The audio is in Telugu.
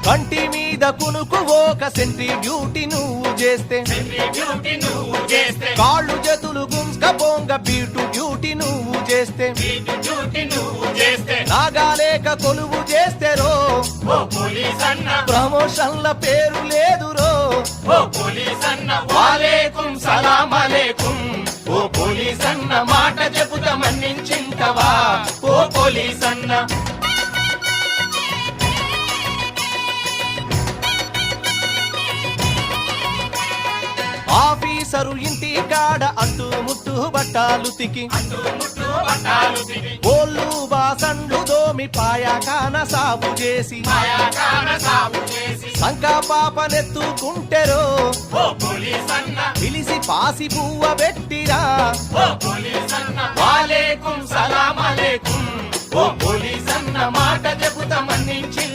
కంటి మీద కునుకు ఒక సెంట్రీ డ్యూటీ నువ్వు చేస్తే కాళ్ళు చేతులు గుంస్క బొంగ బీటు డ్యూటీ నువ్వు చేస్తే నాగాలేక కొలువు చేస్తే రో ప్రమోషన్ల పేరు లేదు రో వాలేకుం సలాం అలేకుం ఓ పోలీస్ అన్న మాట చెబుతా మన్నించింటవా ఓ పోలీస్ అన్న ఆఫీసరు ఇంటి కాడ అంటూ ముట్టు బట్టాలు తికి ఓళ్ళు బాసండ్లు దోమి పాయాకాన సాగు చేసి సంకా పాపనెత్తుకుంటెరో పిలిసి పాసి పువ్వ పెట్టిరా వాలేకుం సలాం అలేకుం ఓ పోలీస్ అన్న మాట చెబుతా మన్నించి